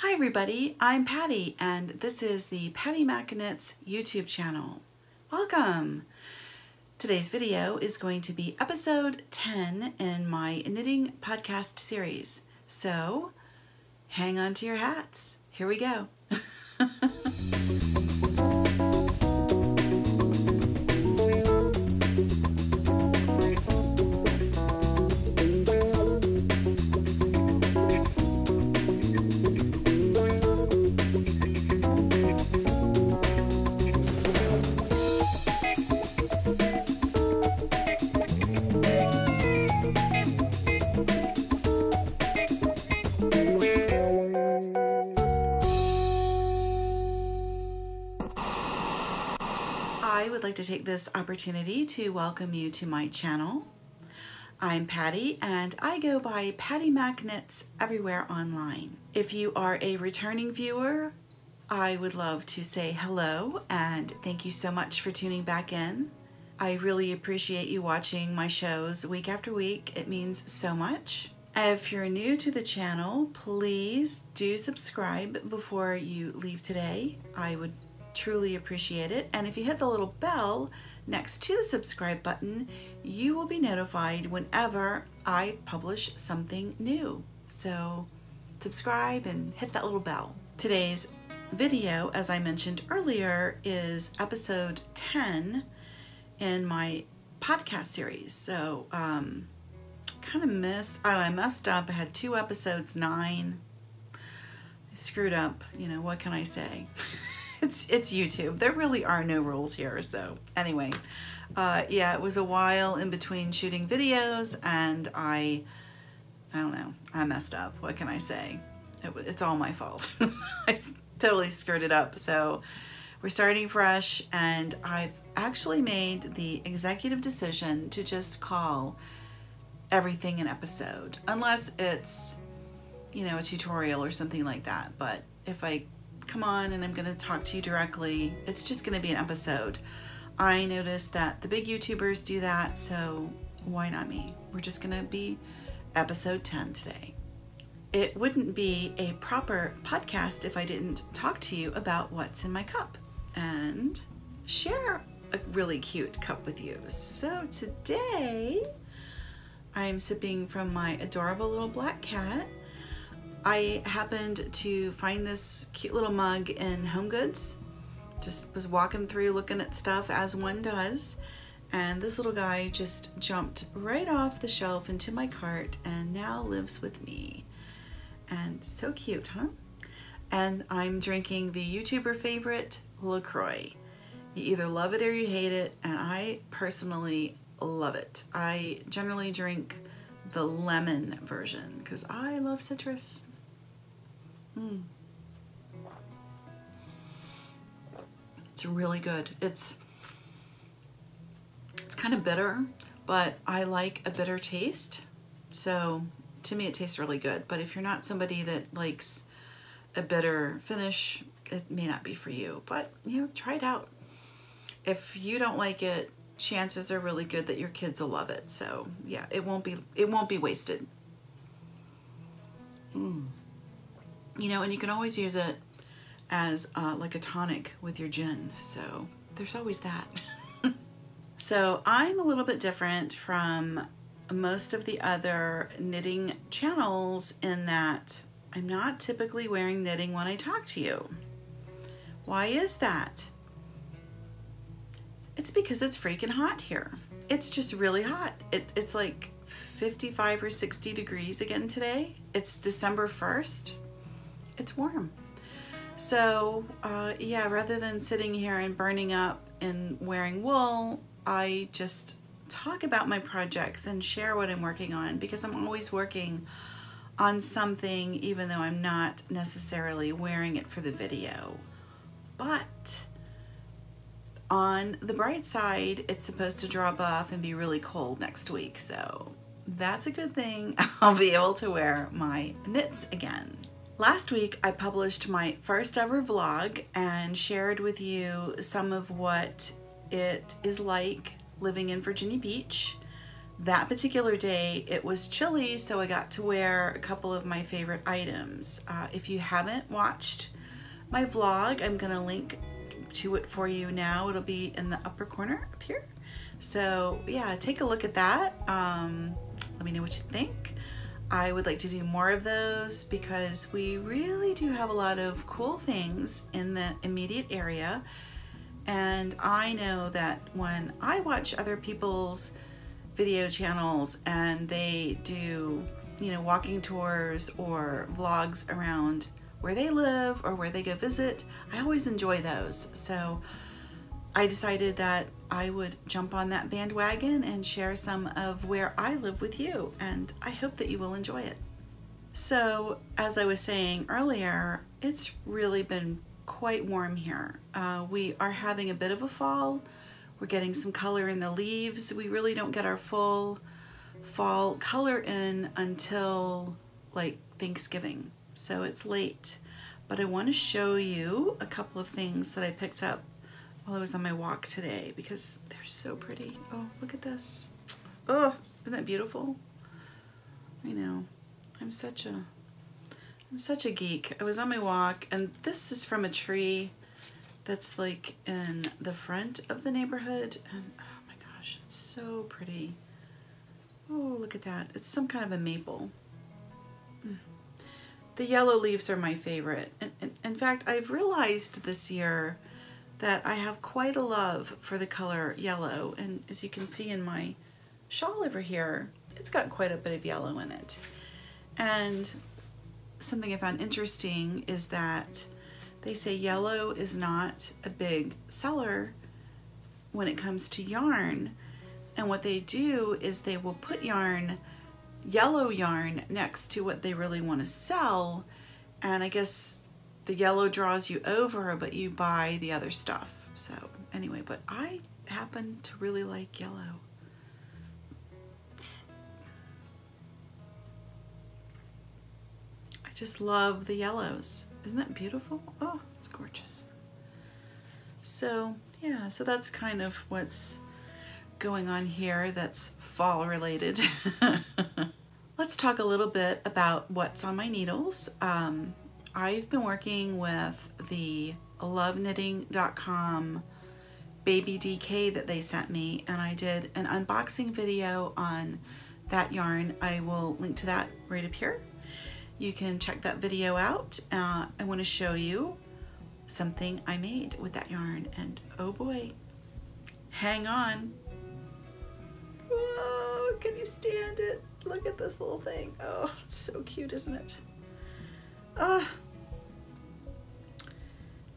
Hi everybody, I'm Patty and this is the Pattymac Knits YouTube channel. Welcome! Today's video is going to be episode 10 in my knitting podcast series. So hang on to your hats. Here we go. I would like to take this opportunity to welcome you to my channel. I'm Patty and I go by Pattymac Knits everywhere online. If you are a returning viewer, I would love to say hello and thank you so much for tuning back in. I really appreciate you watching my shows week after week. It means so much. If you're new to the channel, please do subscribe before you leave today. I would truly appreciate it. And if you hit the little bell next to the subscribe button, you will be notified whenever I publish something new. So subscribe and hit that little bell. Today's video, as I mentioned earlier, is episode 10 in my podcast series. So I messed up. I had 2 episodes, 9. I screwed up, you know, what can I say? It's YouTube. There really are no rules here. So anyway, yeah, it was a while in between shooting videos and I don't know, I messed up. What can I say? It's all my fault. I totally screwed it up. So we're starting fresh and I've actually made the executive decision to just call everything an episode, unless it's, you know, a tutorial or something like that. But if I come on and I'm going to talk to you directly, it's just going to be an episode. I noticed that the big YouTubers do that, so why not me? We're just going to be episode 10 today. It wouldn't be a proper podcast if I didn't talk to you about what's in my cup and share a really cute cup with you. So today I'm sipping from my adorable little black cat. I happened to find this cute little mug in HomeGoods. Just was walking through looking at stuff as one does, and this little guy just jumped right off the shelf into my cart and now lives with me. And so cute, huh? And I'm drinking the YouTuber favorite, LaCroix. You either love it or you hate it, and I personally love it. I generally drink the lemon version because I love citrus. It's really good. It's kind of bitter, but I like a bitter taste. So to me it tastes really good. But if you're not somebody that likes a bitter finish, it may not be for you. But you know, try it out. If you don't like it, chances are really good that your kids will love it. So yeah, it won't be wasted. You know, and you can always use it as like a tonic with your gin. So there's always that. So I'm a little bit different from most of the other knitting channels in that I'm not typically wearing knitting when I talk to you. Why is that? It's because it's freaking hot here. It's just really hot. It's like 55 or 60 degrees again today. It's December 1st. It's warm. So yeah, rather than sitting here and burning up and wearing wool, I just talk about my projects and share what I'm working on, because I'm always working on something even though I'm not necessarily wearing it for the video. But on the bright side, it's supposed to drop off and be really cold next week, so that's a good thing. I'll be able to wear my knits again. Last week I published my first ever vlog and shared with you some of what it is like living in Virginia Beach. that particular day it was chilly, so I got to wear a couple of my favorite items. If you haven't watched my vlog, I'm gonna link to it for you now. It'll be in the upper corner up here. So yeah, take a look at that. Let me know what you think. I would like to do more of those because we really do have a lot of cool things in the immediate area. And I know that when I watch other people's video channels and they do, you know, walking tours or vlogs around where they live or where they go visit, I always enjoy those. So I decided that I would jump on that bandwagon and share some of where I live with you, and I hope that you will enjoy it. So as I was saying earlier, it's really been quite warm here. We are having a bit of a fall. We're getting some color in the leaves. We really don't get our full fall color in until like Thanksgiving. So it's late, but I want to show you a couple of things that I picked up while I was on my walk today because they're so pretty. Oh, look at this. Oh, isn't that beautiful? I know. I'm such a geek. I was on my walk and this is from a tree that's like in the front of the neighborhood, and oh my gosh, it's so pretty. Oh, look at that. It's some kind of a maple. The yellow leaves are my favorite. And in fact, I've realized this year that I have quite a love for the color yellow. And as you can see in my shawl over here, it's got quite a bit of yellow in it. And something I found interesting is that they say yellow is not a big seller when it comes to yarn. And what they do is they will put yellow yarn next to what they really want to sell, and I guess the yellow draws you over, but you buy the other stuff. So anyway, but I happen to really like yellow. I just love the yellows. Isn't that beautiful? Oh, it's gorgeous. So yeah, so that's kind of what's going on here that's fall related. Let's talk a little bit about what's on my needles. I've been working with the loveknitting.com baby DK that they sent me, and I did an unboxing video on that yarn. I will link to that right up here. You can check that video out. I want to show you something I made with that yarn, and oh boy, hang on. Whoa, can you stand it? Look at this little thing. Oh, it's so cute, isn't it?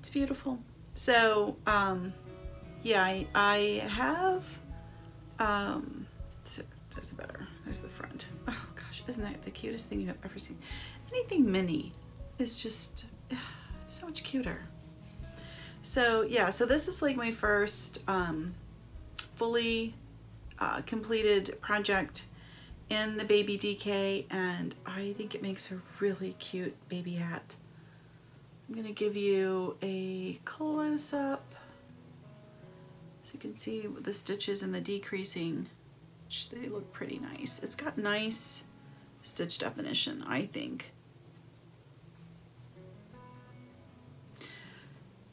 It's beautiful. So, yeah, I have, so there's better, there's the front. Oh gosh, isn't that the cutest thing you have ever seen? Anything mini is just, it's so much cuter. So yeah, so this is like my first fully completed project in the baby DK, and I think it makes a really cute baby hat. I'm gonna give you a close-up so you can see the stitches and the decreasing, which they look pretty nice. It's got nice stitch definition, I think.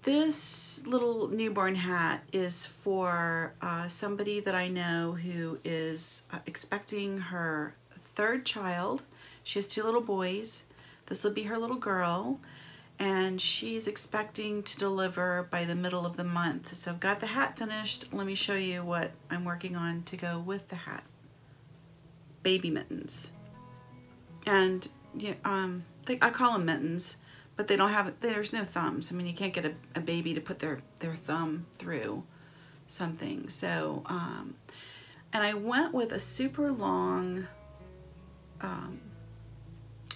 This little newborn hat is for somebody that I know who is expecting her third child. She has 2 little boys. This will be her little girl, and she's expecting to deliver by the middle of the month. So I've got the hat finished. Let me show you what I'm working on to go with the hat. Baby mittens. And yeah, I call them mittens, but they don't have, there's no thumbs. I mean, you can't get a baby to put their thumb through something. So, and I went with a super long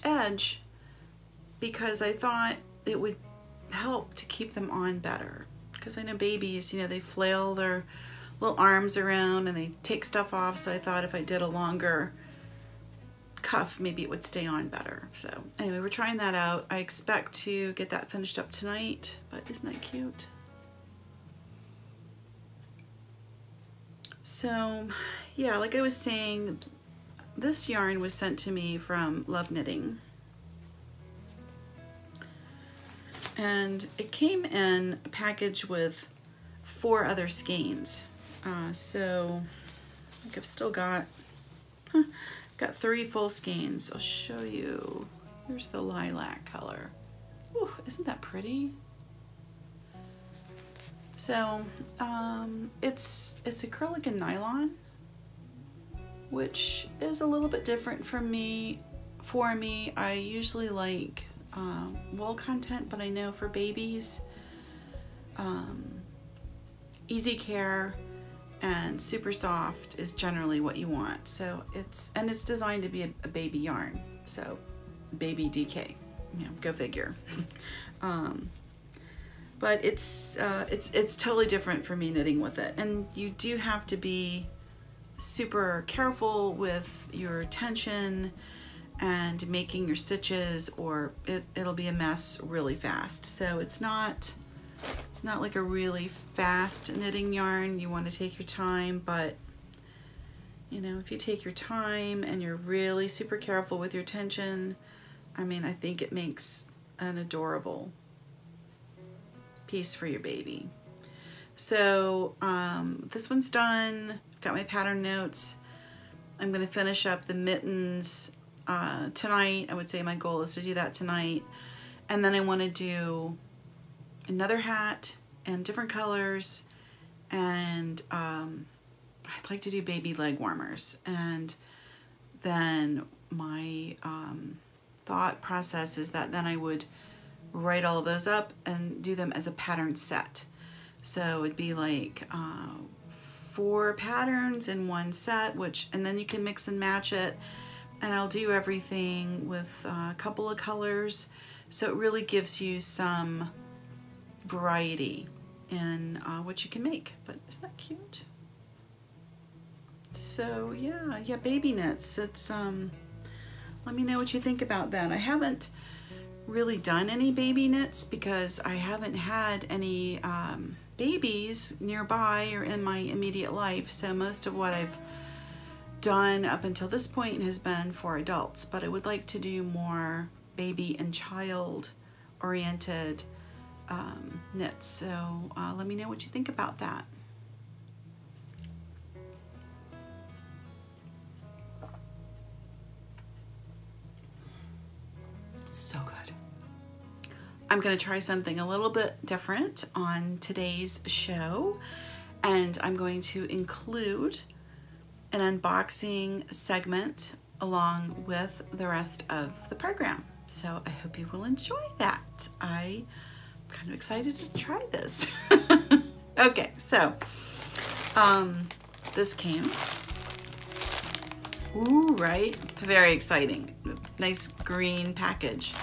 edge because I thought it would help to keep them on better. Because I know babies, you know, they flail their little arms around and they take stuff off. So I thought if I did a longer cuff, maybe it would stay on better. So anyway, we're trying that out. I expect to get that finished up tonight, but isn't that cute? So yeah, like I was saying, this yarn was sent to me from Love Knitting. And it came in a package with 4 other skeins. So I think I've still got 3 full skeins. I'll show you. Here's the lilac color. Ooh, isn't that pretty? So it's acrylic and nylon, which is a little bit different from me. For me, I usually like wool content, but I know for babies, easy care and super soft is generally what you want. So it's designed to be a baby yarn, so baby DK, you know, go figure. But it's totally different for me knitting with it, and you do have to be super careful with your tension and making your stitches, or it'll be a mess really fast. So it's not like a really fast knitting yarn. You want to take your time, but you know, if you take your time and you're really super careful with your tension, I mean, I think it makes an adorable piece for your baby. So this one's done. Got my pattern notes. I'm going to finish up the mittens tonight. I would say my goal is to do that tonight. And then I want to do another hat and different colors, and I'd like to do baby leg warmers. And then my thought process is that then I would write all of those up and do them as a pattern set. So it'd be like 4 patterns in one set, and then you can mix and match it. And I'll do everything with a couple of colors, so it really gives you some variety in what you can make. But isn't that cute? So yeah, baby knits. It's let me know what you think about that. I haven't really done any baby knits because I haven't had any babies nearby or in my immediate life. So most of what I've done up until this point has been for adults, but I would like to do more baby and child oriented knits. So let me know what you think about that. It's so good. I'm going to try something a little bit different on today's show, and I'm going to include an unboxing segment along with the rest of the program. So I hope you will enjoy that. I'm kind of excited to try this. Okay, so this came. Ooh, right? Very exciting. Nice green package.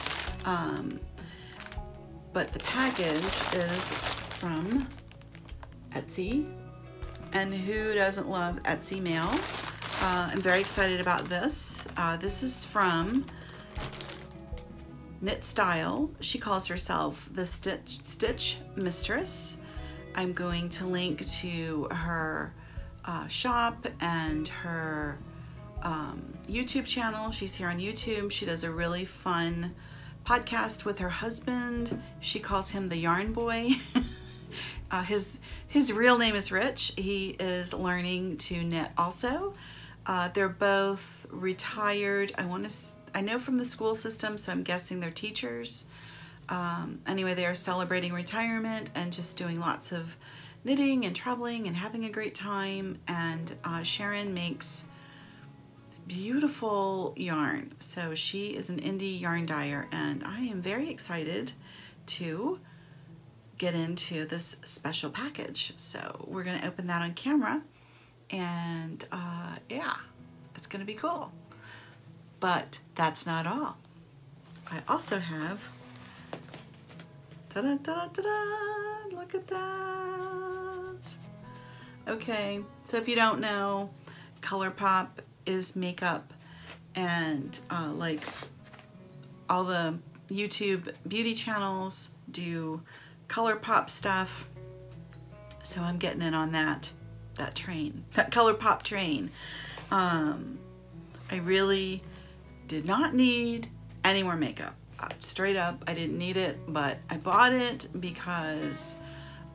But the package is from Etsy. And who doesn't love Etsy mail? I'm very excited about this. This is from Knit Style. She calls herself the Stitch Mistress. I'm going to link to her shop and her YouTube channel. She's here on YouTube. She does a really fun podcast with her husband. She calls him the Yarn Boy. His real name is Rich. He is learning to knit also. They're both retired. I know from the school system, so I'm guessing they're teachers. Anyway, they are celebrating retirement and just doing lots of knitting and traveling and having a great time. And Sharon makes beautiful yarn. So she is an indie yarn dyer, and I am very excited to get into this special package. So we're going to open that on camera, and yeah, it's going to be cool. But that's not all. I also have, ta-da, ta-da, ta-da, look at that. Okay, so if you don't know, ColourPop is makeup, and like all the YouTube beauty channels do ColourPop stuff. So I'm getting in on that that train, that ColourPop train. I really did not need any more makeup. Straight up, I didn't need it, but I bought it because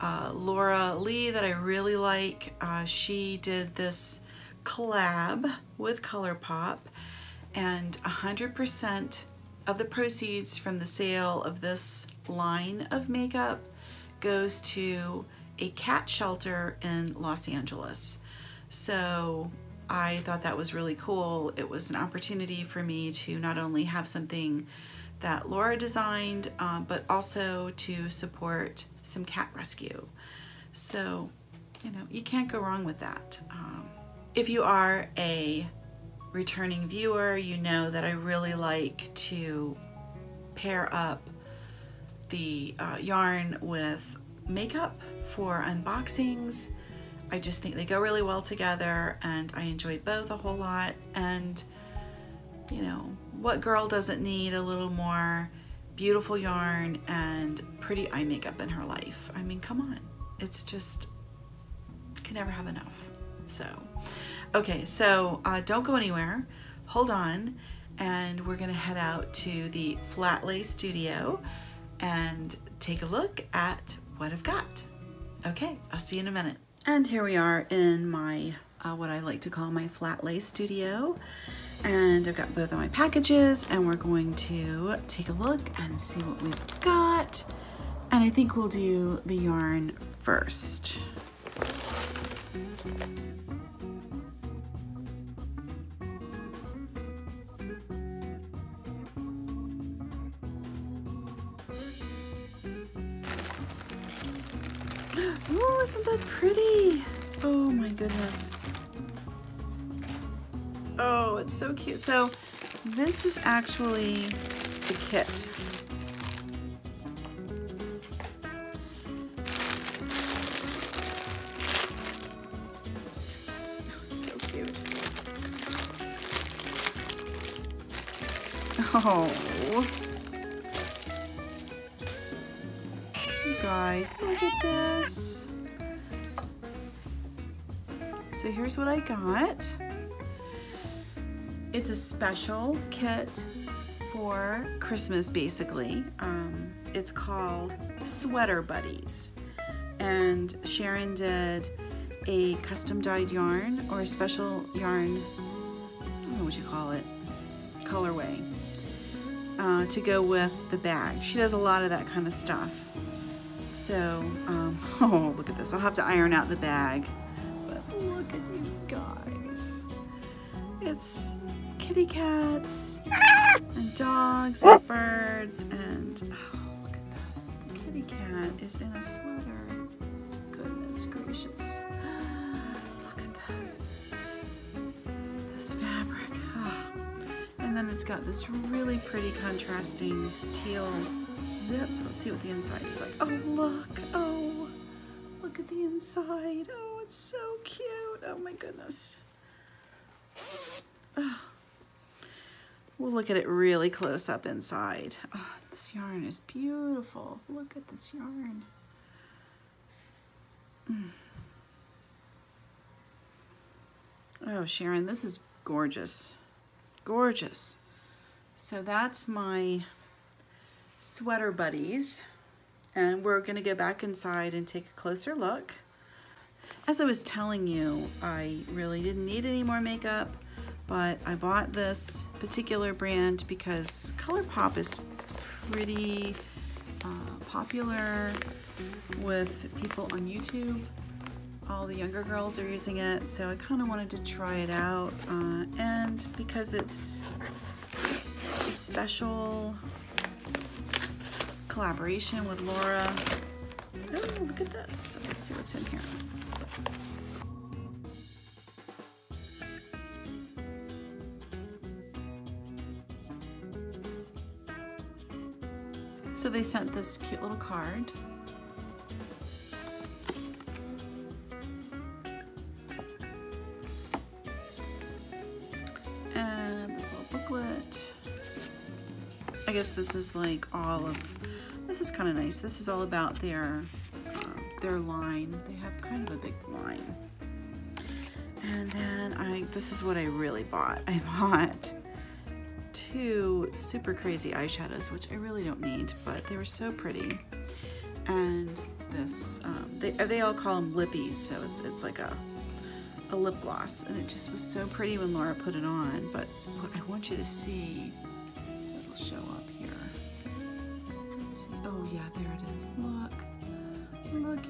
Laura Lee, that I really like, she did this collab with ColourPop, and 100% of the proceeds from the sale of this line of makeup goes to a cat shelter in Los Angeles. So I thought that was really cool. It was an opportunity for me to not only have something that Laura designed, but also to support some cat rescue. So, you know, you can't go wrong with that. If you are a returning viewer, you know that I really like to pair up the yarn with makeup for unboxings. I just think they go really well together, and I enjoy both a whole lot. And you know, what girl doesn't need a little more beautiful yarn and pretty eye makeup in her life? I mean, come on. It's just, you can never have enough. So, okay, so don't go anywhere. Hold on, and we're gonna head out to the Flat Lay studio and take a look at what I've got. Okay, I'll see you in a minute. And here we are in my, what I like to call my Flat Lay studio. And I've got both of my packages, and we're going to take a look and see what we've got. And I think we'll do the yarn first. Oh, isn't that pretty? Oh my goodness. Oh, it's so cute. So this is actually the kit. Oh, it's so cute. Oh. You guys, look at this. So here's what I got. It's a special kit for Christmas, basically. It's called Sweater Buddies. And Sharon did a custom dyed yarn, or a special yarn, I don't know what you call it, colorway, to go with the bag. She does a lot of that kind of stuff. So, oh, look at this. I'll have to iron out the bag. But look at you guys. It's kitty cats and dogs and birds, and oh, look at this. The kitty cat is in a sweater. Goodness gracious. Look at this. This fabric. Oh. And then it's got this really pretty contrasting teal zip. Let's see what the inside is like. Oh, look. Oh, look at the inside. Oh, it's so cute. Oh my goodness. Oh. We'll look at it really close up inside. Oh, this yarn is beautiful. Look at this yarn. Oh, Sharon, this is gorgeous. Gorgeous. So that's my Sweater Buddies. And we're going to go back inside and take a closer look. As I was telling you, I really didn't need any more makeup, but I bought this particular brand because ColourPop is pretty popular with people on YouTube. All the younger girls are using it, so I kind of wanted to try it out. And because it's a special collaboration with Laura. Oh, look at this. Let's see what's in here. So they sent this cute little card. And this little booklet. I guess this is like all of, this is kind of nice. This is all about their line. They have kind of a big line. And then this is what I really bought. I bought 2 super crazy eyeshadows, which I really don't need, but they were so pretty. And this, they all call them lippies, so it's like a lip gloss, and it just was so pretty when Laura put it on. But what I want you to see, it'll show up here. Let's see. Oh yeah, there it is. Look,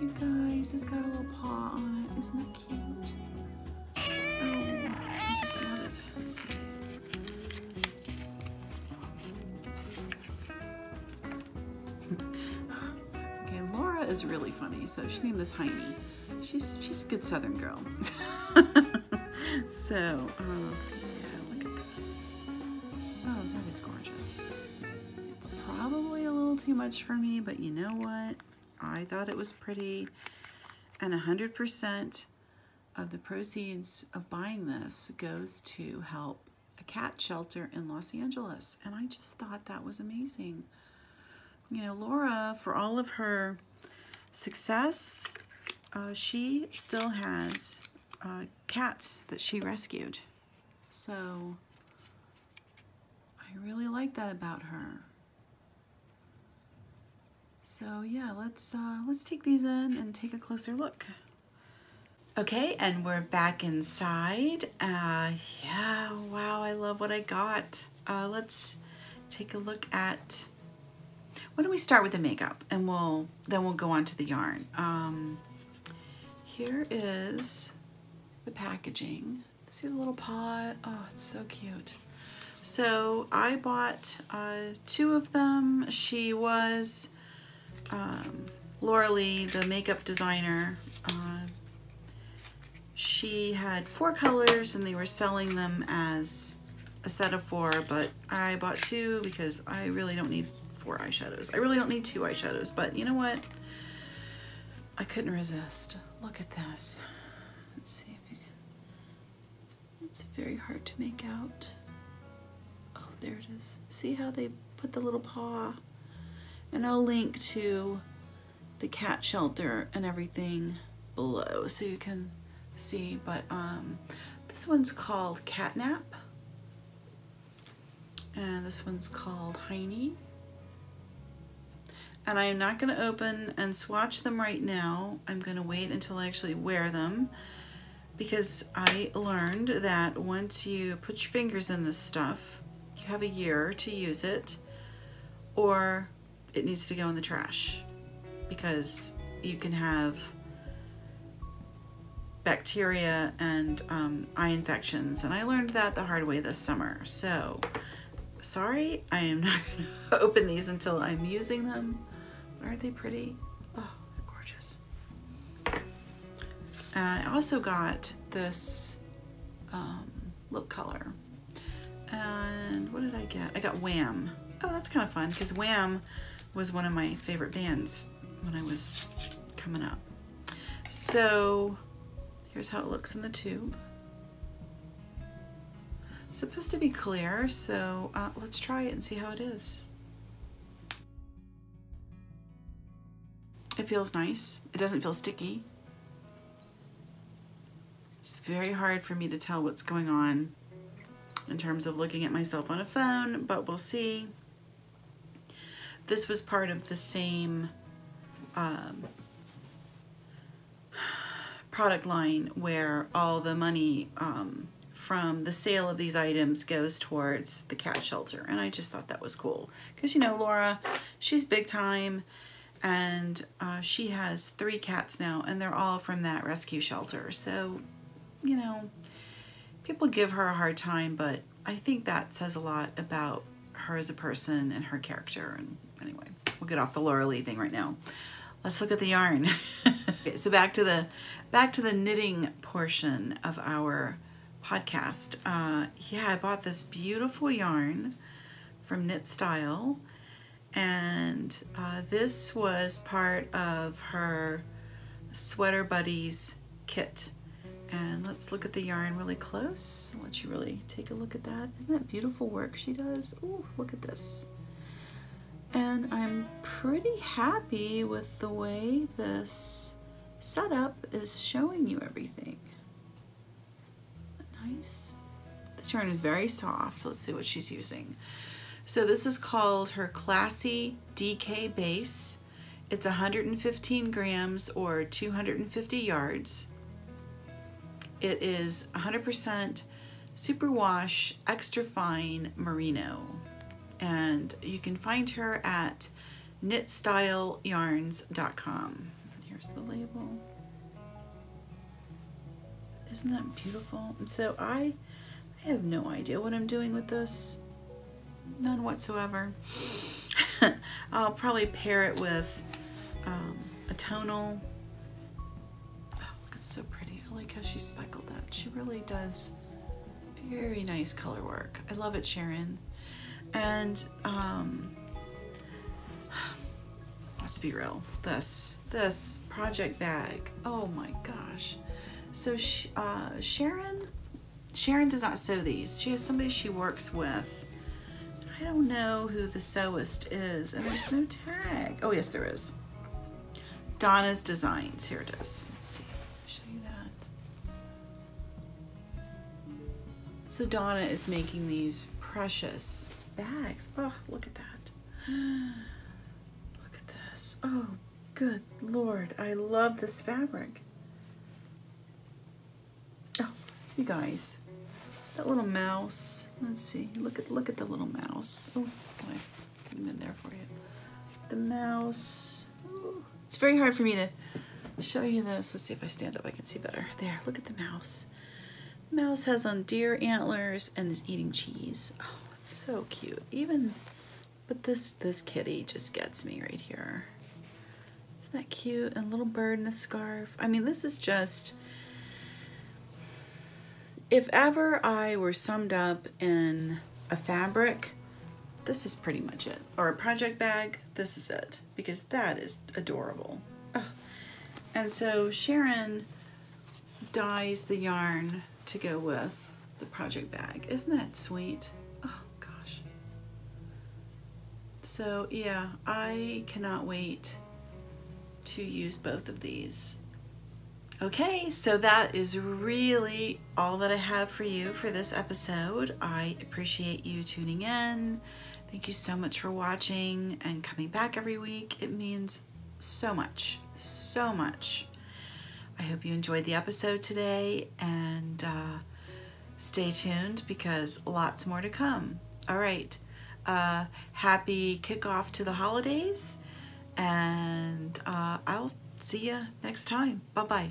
you guys, it's got a little paw on it. Isn't it cute? Oh, I just love it. Let's see. Okay, Laura is really funny, so she named this Hiney. She's a good Southern girl. So, yeah, look at this. Oh, that is gorgeous. It's probably a little too much for me, but you know what? I thought it was pretty, and 100% of the proceeds of buying this goes to help a cat shelter in Los Angeles, and I just thought that was amazing. You know, Laura, for all of her success, she still has cats that she rescued. So I really like that about her. So yeah, let's take these in and take a closer look. Okay, and we're back inside. Yeah, wow, I love what I got. Let's take a look at, why don't we start with the makeup, and then we'll go on to the yarn. Here is the packaging. See the little paw? Oh, it's so cute. So I bought 2 of them. She was Laura Lee, the makeup designer. She had 4 colors and they were selling them as a set of 4, but I bought 2 because I really don't need 4 eyeshadows. I really don't need 2 eyeshadows, but you know what? I couldn't resist. Look at this. Let's see if you can. It's very hard to make out. Oh, there it is. See how they put the little paw? And I'll link to the cat shelter and everything below so you can see. But this one's called Catnap, and this one's called Hiney. And I am not going to open and swatch them right now. I'm going to wait until I actually wear them, because I learned that once you put your fingers in this stuff, you have a year to use it, or it needs to go in the trash, because you can have bacteria and eye infections. And I learned that the hard way this summer. So sorry, I am not going to open these until I'm using them. Aren't they pretty? Oh, they're gorgeous. And I also got this lip color. And what did I get? I got Wham. Oh, that's kind of fun, because Wham was one of my favorite bands when I was coming up. So here's how it looks in the tube. It's supposed to be clear, so let's try it and see how it is. It feels nice. It doesn't feel sticky. It's very hard for me to tell what's going on in terms of looking at myself on a phone, but we'll see. This was part of the same product line where all the money from the sale of these items goes towards the cat shelter. And I just thought that was cool. Because, you know, Laura, she's big time. And she has 3 cats now, and they're all from that rescue shelter. So, you know, people give her a hard time, but I think that says a lot about her as a person and her character. And anyway, we'll get off the Laura Lee thing right now. Let's look at the yarn. Okay, so back to the knitting portion of our podcast. Yeah, I bought this beautiful yarn from Knit Style. And this was part of her Sweater Buddies kit. And let's look at the yarn really close. I'll let you really take a look at that. Isn't that beautiful work she does? Ooh, look at this. And I'm pretty happy with the way this setup is showing you everything. nice. This yarn is very soft. Let's see what she's using. So this is called her Classy DK Base. It's 115 grams or 250 yards. It is 100% superwash, extra fine merino. And you can find her at knitstyleyarns.com. Here's the label. Isn't that beautiful? And so I have no idea what I'm doing with this. None whatsoever. I'll probably pair it with a tonal. Oh, it's so pretty. I like how she speckled that. She really does very nice color work. I love it, Sharon. And let's be real. This project bag. Oh my gosh. So Sharon does not sew these. She has somebody she works with. I don't know who the sewist is, and there's no tag. Oh yes, there is. Donna's Designs. Here it is. Let's see. Show you that. So Donna is making these precious bags. Oh, look at that. Look at this. Oh, good Lord. I love this fabric. Oh, you guys. That little mouse. Let's see. Look at the little mouse. Oh, can I get him in there for you? The mouse. Ooh. It's very hard for me to show you this. Let's see if I stand up I can see better. There, look at the mouse. The mouse has on deer antlers and is eating cheese. Oh, it's so cute. But this kitty just gets me right here. Isn't that cute? And a little bird in a scarf. I mean, this is just... If ever I were summed up in a fabric, this is pretty much it. Or a project bag, this is it. Because that is adorable. Ugh. And so Sharon dyes the yarn to go with the project bag. Isn't that sweet? Oh gosh. So yeah, I cannot wait to use both of these. Okay, so that is really all that I have for you for this episode. I appreciate you tuning in. Thank you so much for watching and coming back every week. It means so much, so much. I hope you enjoyed the episode today, and stay tuned because lots more to come. All right, happy kickoff to the holidays, and I'll see you next time. Bye-bye.